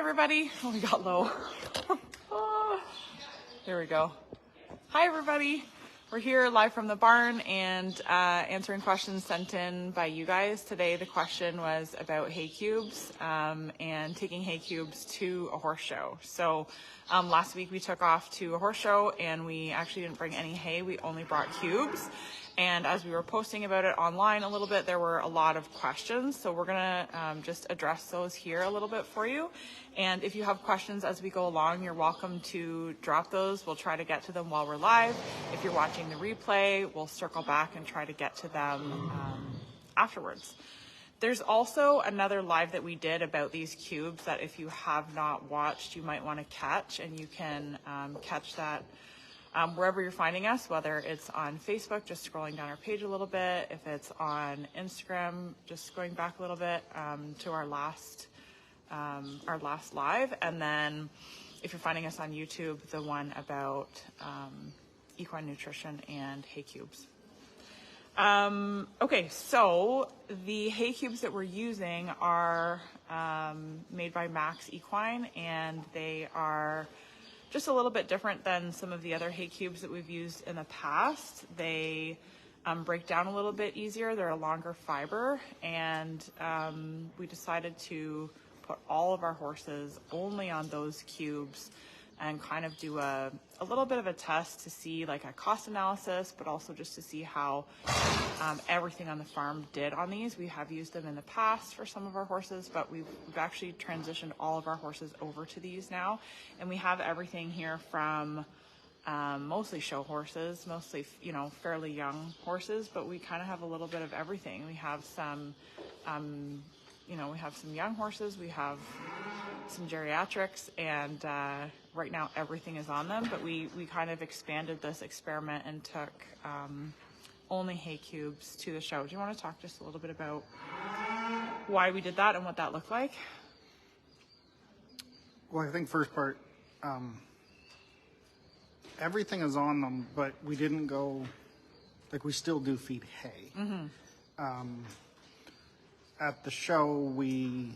everybody. Oh, we got low. Oh, there we go. Hi, everybody. We're here live from the barn and answering questions sent in by you guys. Today, the question was about hay cubes and taking hay cubes to a horse show. So last week we took off to a horse show and we actually didn't bring any hay. We only brought cubes. And as we were posting about it online a little bit, there were a lot of questions. So we're gonna just address those here a little bit for you. And if you have questions as we go along, you're welcome to drop those. We'll try to get to them while we're live. If you're watching the replay, we'll circle back and try to get to them afterwards. There's also another live that we did about these cubes that if you have not watched, you might want to catch, and you can catch that wherever you're finding us, whether it's on Facebook, just scrolling down our page a little bit, if it's on Instagram, just going back a little bit to our last live, and then if you're finding us on YouTube, the one about equine nutrition and hay cubes. Okay, so the hay cubes that we're using are made by Max Equine, and they are just a little bit different than some of the other hay cubes that we've used in the past. They break down a little bit easier. They're a longer fiber, and we decided to put all of our horses only on those cubes and kind of do a little bit of a test to see, like, a cost analysis, but also just to see how everything on the farm did on these. We have used them in the past for some of our horses, but we've actually transitioned all of our horses over to these now. And we have everything here from mostly show horses, mostly, you know, fairly young horses, but we kind of have a little bit of everything. We have some, you know, we have some young horses, we have some geriatrics, and right now everything is on them, but we kind of expanded this experiment and took only hay cubes to the show. Do you want to talk just a little bit about why we did that and what that looked like? Well, I think first part, everything is on them, but we didn't go, like, we still do feed hay. Mm-hmm. At the show, we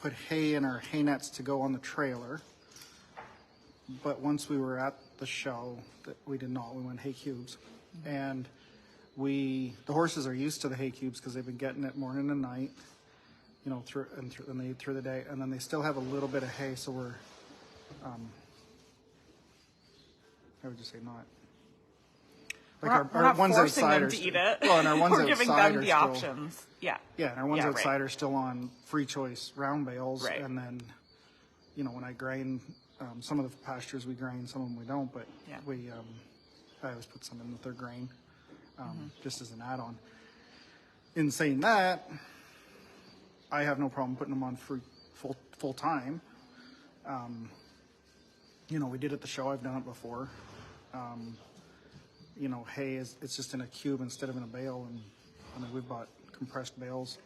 put hay in our hay nets to go on the trailer, but once we were at the show, we did not. We went hay cubes, mm-hmm. And the horses are used to the hay cubes because they've been getting it morning and night, you know, through the day, and then they still have a little bit of hay, so we're, I would just say not. Like we're not ones forcing outside them to eat it. Well, and our ones we're giving them the still, options. Yeah. Yeah, and our ones outside right. are still on free choice round bales, right. And then, you know, when I grain, some of the pastures we grain, some of them we don't, but yeah. I always put some in with their grain, just as an add-on. In saying that, I have no problem putting them on full time. You know, we did at the show. I've done it before. You know, hay it's just in a cube instead of in a bale, and I mean, we bought compressed bales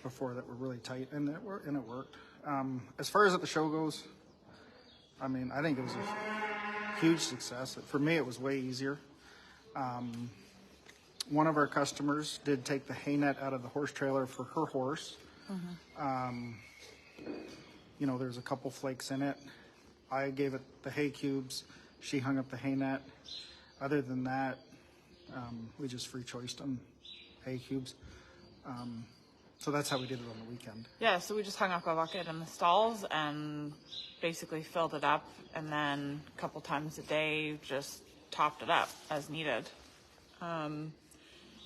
before that were really tight, and it worked. As far as at the show goes, I mean, I think it was a huge success. For me, it was way easier. One of our customers did take the hay net out of the horse trailer for her horse. Mm-hmm. You know, there's a couple flakes in it. I gave it the hay cubes. She hung up the hay net. Other than that, we just free choiced them hay cubes. So that's how we did it on the weekend. Yeah, so we just hung up a bucket in the stalls and basically filled it up, and then a couple times a day just topped it up as needed. And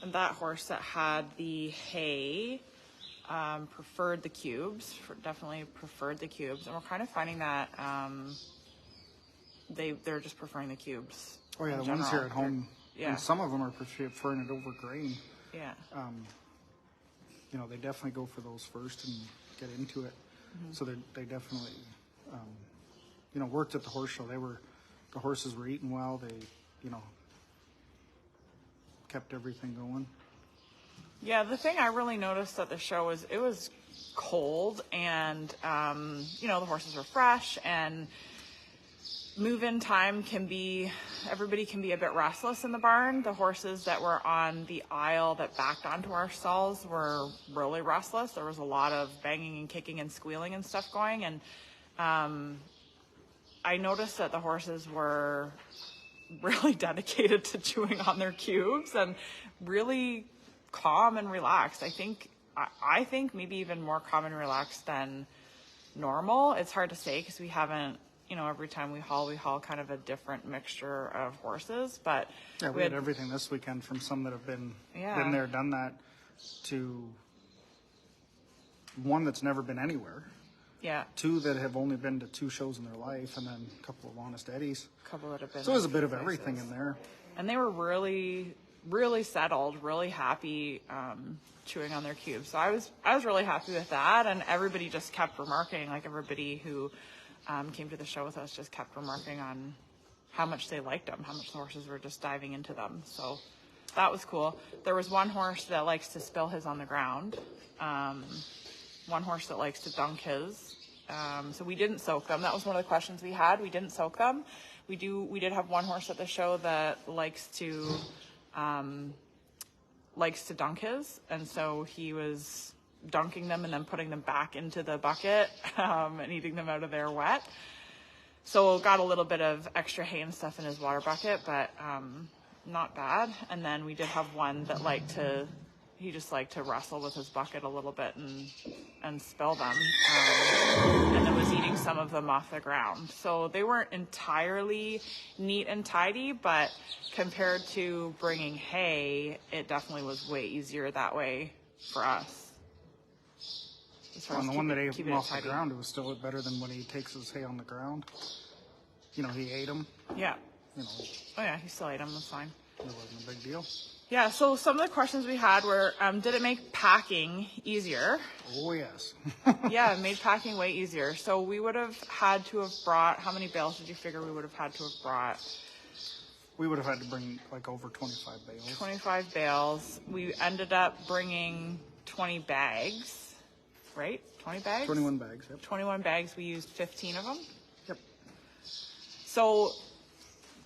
that horse that had the hay preferred the cubes, definitely preferred the cubes, and we're kind of finding that they're just preferring the cubes. Oh yeah, the ones here at home, yeah. And some of them are preferring it over grain. Yeah. You know, they definitely go for those first and get into it. Mm-hmm. So they definitely, you know, worked at the horse show. The horses were eating well. They, you know, kept everything going. Yeah, the thing I really noticed at the show was it was cold, and you know, the horses were fresh, and move-in time everybody can be a bit restless in the barn. The horses that were on the aisle that backed onto our stalls were really restless. There was a lot of banging and kicking and squealing and stuff going. And I noticed that the horses were really dedicated to chewing on their cubes and really calm and relaxed. I think maybe even more calm and relaxed than normal. It's hard to say because we haven't, every time we haul kind of a different mixture of horses, but yeah, we had everything this weekend, from some that have been there, done that, to one that's never been anywhere. Yeah. 2 that have only been to 2 shows in their life, and then a couple of Honest Eddies. A couple that have been. So it was a bit of everything in there. And they were really, really settled, really happy, chewing on their cubes. So I was really happy with that. And everybody just kept remarking, like everybody who came to the show with us just kept remarking on how much they liked them, how much the horses were just diving into them. So that was cool. There was one horse that likes to spill his on the ground. One horse that likes to dunk his. So we didn't soak them. That was one of the questions we had. We didn't soak them. We did have one horse at the show that likes to dunk his, and so he was dunking them and then putting them back into the bucket and eating them out of there wet. So got a little bit of extra hay and stuff in his water bucket, but not bad. And then we did have one that he just liked to wrestle with his bucket a little bit and spill them, and then was eating some of them off the ground. So they weren't entirely neat and tidy, but compared to bringing hay, it definitely was way easier that way for us. On the one that ate him off the ground, it was still better than when he takes his hay on the ground. He ate them. Yeah. Oh yeah, he still ate them. That's fine. It wasn't a big deal. Yeah, so some of the questions we had were, did it make packing easier? Oh, yes. Yeah, it made packing way easier. So we would have had to have brought, how many bales did you figure we would have had to have brought? We would have had to bring over 25 bales. 25 bales. We ended up bringing 20 bags, right? 20 bags? 21 bags, yep. 21 bags. We used 15 of them. Yep. So,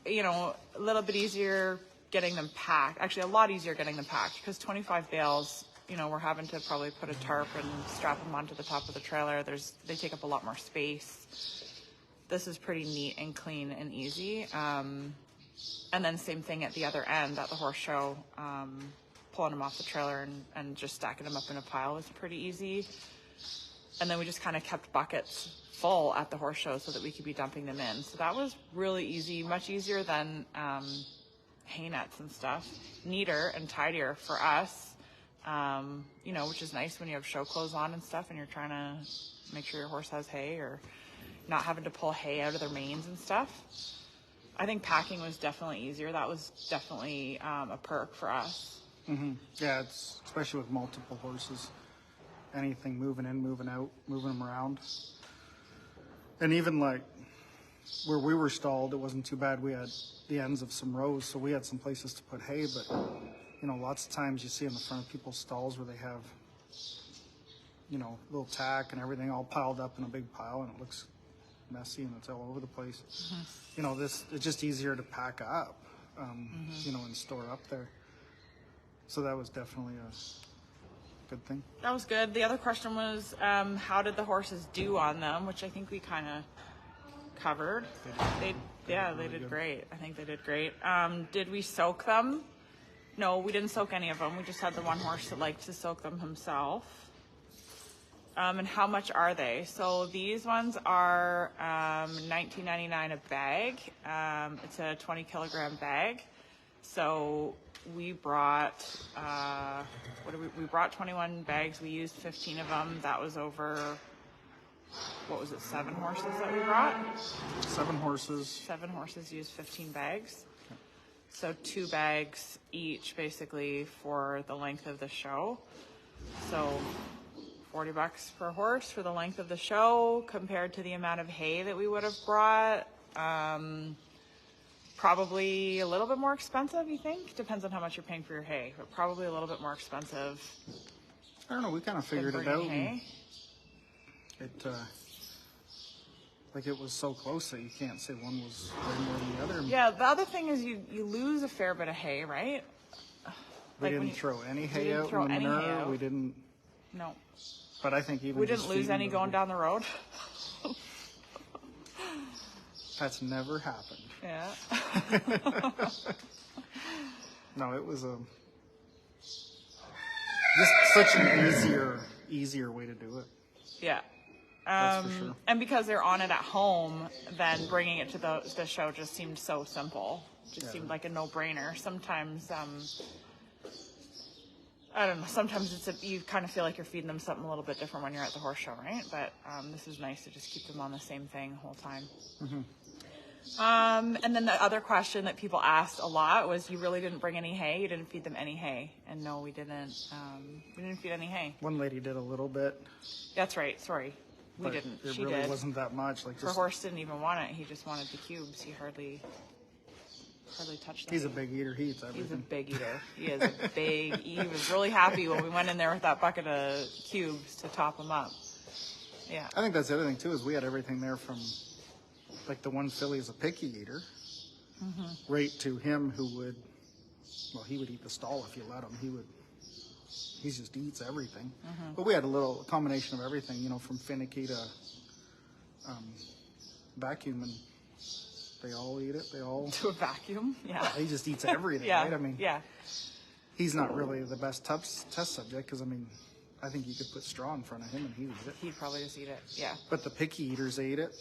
a little bit easier getting them packed. Actually, a lot easier getting them packed because 25 bales, we're having to probably put a tarp and strap them onto the top of the trailer. They take up a lot more space. This is pretty neat and clean and easy. And then same thing at the other end at the horse show, pulling them off the trailer and just stacking them up in a pile was pretty easy. And then we just kind of kept buckets full at the horse show so that we could be dumping them in. So that was really easy, much easier than hay nets and stuff. Neater and tidier for us, which is nice when you have show clothes on and stuff and you're trying to make sure your horse has hay or not having to pull hay out of their manes and stuff. I think packing was definitely easier. That was definitely a perk for us. Mm-hmm. Yeah, it's especially with multiple horses. Anything moving in, moving out, moving them around. And even like where we were stalled, it wasn't too bad. We had the ends of some rows, so we had some places to put hay, but lots of times you see in the front of people's stalls where they have little tack and everything all piled up in a big pile, and it looks messy and it's all over the place. Mm-hmm. It's just easier to pack up, and store up there. So that was definitely a good thing. That was good. The other question was, how did the horses do on them, which I think we kind of covered. They did great. I think they did great. Did we soak them? No, we didn't soak any of them. We just had the one horse that liked to soak them himself. And how much are they? So these ones are $19.99 a bag. It's a 20 kilogram bag. So we brought we brought 21 bags. We used 15 of them. That was over, 7 horses that we brought? 7 horses. 7 horses used 15 bags. Okay. So 2 bags each basically for the length of the show. So $40 per horse for the length of the show compared to the amount of hay that we would have brought. Probably a little bit more expensive, you think? Depends on how much you're paying for your hay, but probably a little bit more expensive. I don't know, we kind of figured it out. It Like it was so close that you can't say one was way more than the other. Yeah, the other thing is you lose a fair bit of hay, right? We Like when didn't you- throw any we hay didn't out throw in the any hay manure. out. We didn't, No. but I think even We just didn't lose feeding any them- going down the road. That's never happened. Yeah. No, it was just such an easier way to do it. Yeah. That's for sure. And because they're on it at home, then bringing it to the show just seemed so simple. Just seemed like a no-brainer. Sometimes, I don't know. Sometimes you kind of feel like you're feeding them something a little bit different when you're at the horse show, right? But this is nice to just keep them on the same thing the whole time. And then the other question that people asked a lot was, you really didn't bring any hay? You didn't feed them any hay? And no, we didn't. We didn't feed any hay. One lady did a little bit. That's right. Sorry. We but didn't. It She really did. wasn't that much. Like Her just, horse didn't even want it. He just wanted the cubes. He hardly touched them. he's a big eater. He eats He's a everything. big eater. He is a big. He was really happy when we went in there with that bucket of cubes to top him up. Yeah. I think that's the other thing too, is we had everything there from, like the one filly is a picky eater, right to him who would, well, he would eat the stall if you let him. He just eats everything. But we had a little combination of everything, you know, from finicky to vacuum, and they all eat it. They all, To a vacuum. Yeah. he just eats everything, Yeah. right? I mean, yeah. he's not really the best test subject because, I mean, I think you could put straw in front of him and he would eat it. He'd probably just eat it. Yeah. But the picky eaters ate it.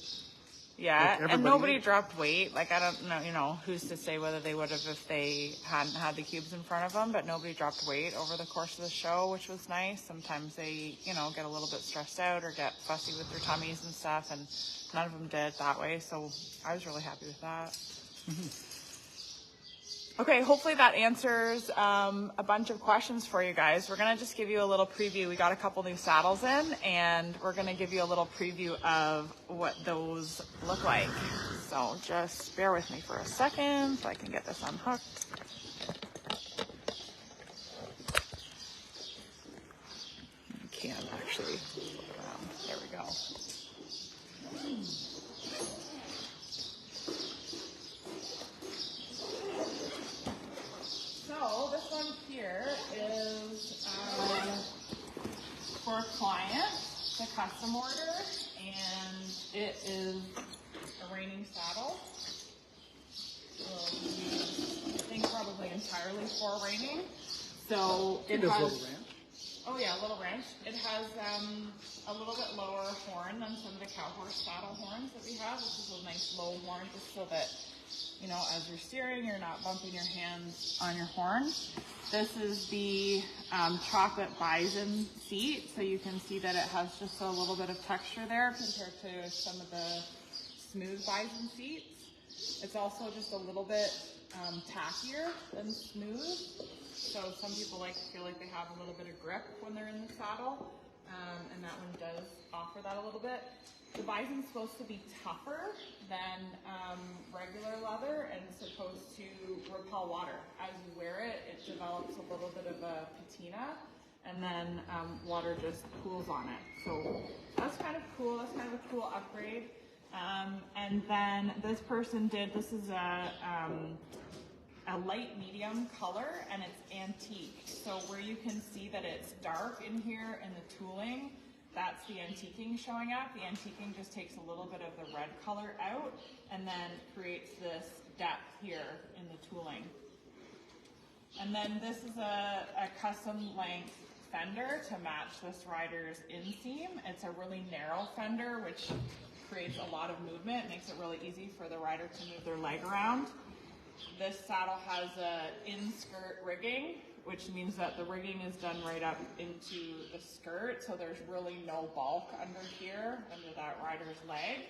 Yeah, Like, and everybody nobody ate. dropped weight. Like, I don't know, you know, who's to say whether they would have if they hadn't had the cubes in front of them, but nobody dropped weight over the course of the show, which was nice. Sometimes they, you know, get a little bit stressed out or get fussy with their tummies and stuff, and none of them did that way, so I was really happy with that. Okay, hopefully that answers a bunch of questions for you guys. We're going to just give you a little preview. We got a couple new saddles in, and we're going to give you a little preview of what those look like. So just bear with me for a second so I can get this unhooked. You can actually. There we go. So this one here is for a client, it's a custom order, and it is a reining saddle. We'll use, I think, probably entirely for reining. So it Does has. Little Ranch. Oh yeah, Little Ranch. It has a little bit lower horn than some of the cow horse saddle horns that we have. This is a nice low horn, just so that, you know, as you're steering, you're not bumping your hands on your horn. This is the chocolate bison seat, so you can see that it has just a little bit of texture there compared to some of the smooth bison seats. It's also just a little bit tackier than smooth. So some people feel like they have a little bit of grip when they're in the saddle, and that one does offer that a little bit. The bison's supposed to be tougher than regular leather and supposed to repel water. As you wear it, it develops a little bit of a patina, and then water just pools on it. So that's kind of cool. That's kind of a cool upgrade. And then this person this is a light medium color, and it's antique. So where you can see that it's dark in here in the tooling, that's the antiquing showing up. The antiquing just takes a little bit of the red color out and then creates this depth here in the tooling. And then this is a custom length fender to match this rider's inseam. It's a really narrow fender, which creates a lot of movement. It makes it really easy for the rider to move their leg around. This saddle has a in-skirt rigging, which means that the rigging is done right up into the skirt, so there's really no bulk under here, under that rider's leg.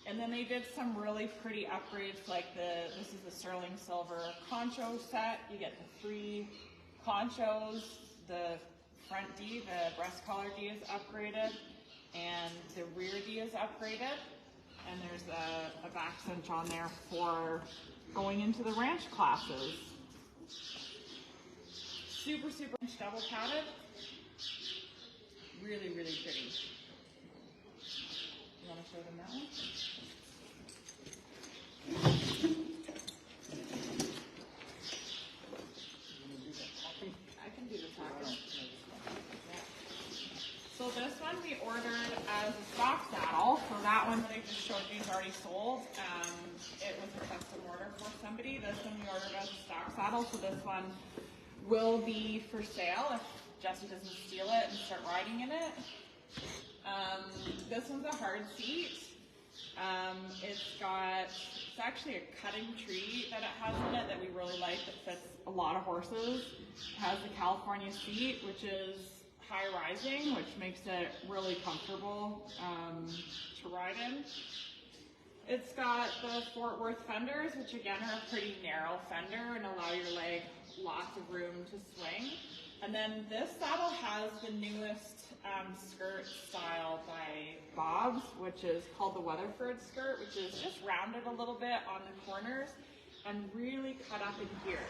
And then they did some really pretty upgrades, like this is the sterling silver concho set. You get the 3 conchos, the front D, the breast collar D is upgraded, and the rear D is upgraded. And there's a back cinch on there for going into the ranch classes. Super double padded. Really, really pretty. You want to show than that one. I can do the tapping. So this one we ordered as a stock saddle. So that one that I just showed you is already sold. It was a custom order for somebody. This one we ordered as a stock saddle. So this one will be for sale if Jesse doesn't steal it and start riding in it. This one's a hard seat. It's actually a cutting tree that it has in it that we really like that fits a lot of horses. It has the California seat, which is high rising, which makes it really comfortable to ride in. It's got the Fort Worth fenders, which again are a pretty narrow fender and allow your leg lots of room to swing. And then this saddle has the newest skirt style by Bob's, which is called the Weatherford skirt, which is just rounded a little bit on the corners and really cut up in here.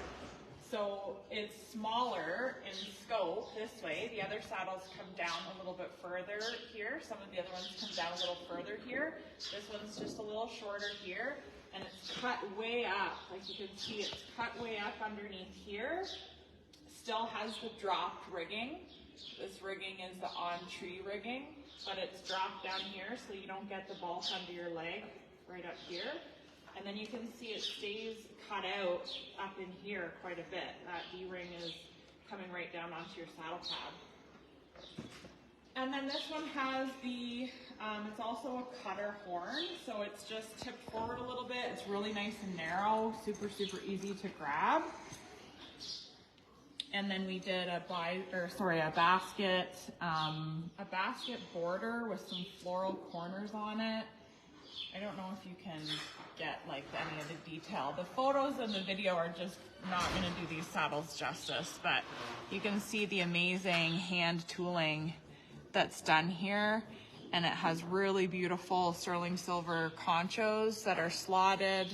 So it's smaller in scope this way. The other saddles come down a little bit further here. Some of the other ones come down a little further here. This one's just a little shorter here, and it's cut way up. Like you can see, it's cut way up underneath here. Still has the dropped rigging. This rigging is the on-tree rigging, but it's dropped down here so you don't get the bulk under your leg right up here. And then you can see it stays cut out up in here quite a bit. That D-ring is coming right down onto your saddle pad. And then this one has the, it's also a cutter horn, so it's just tipped forward a little bit. It's really nice and narrow, super, super easy to grab. And then we did a basket border with some floral corners on it. I don't know if you can get like any of the detail. The photos and the video are just not going to do these saddles justice, but you can see the amazing hand tooling that's done here. And it has really beautiful sterling silver conchos that are slotted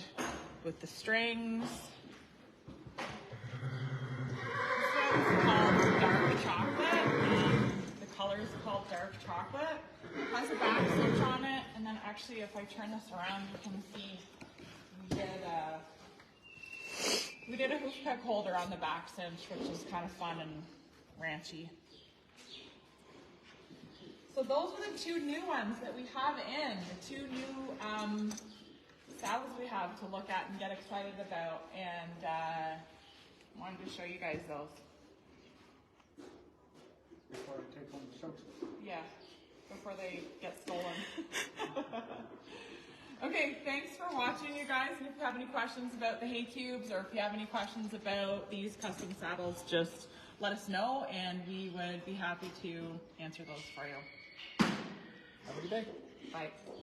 with the strings. It's called Dark Chocolate. The color is called Dark Chocolate. It has a back cinch on it, and then actually if I turn this around, you can see we did a hoof peg holder on the back cinch, which is kind of fun and ranchy. So those are the two new ones that we have in, the two new saddles we have to look at and get excited about, and wanted to show you guys those. Before I take on the show. Yeah, before they get stolen. Okay, thanks for watching, you guys. And if you have any questions about the hay cubes, or if you have any questions about these custom saddles, just let us know, and we would be happy to answer those for you. Have a good day. Bye.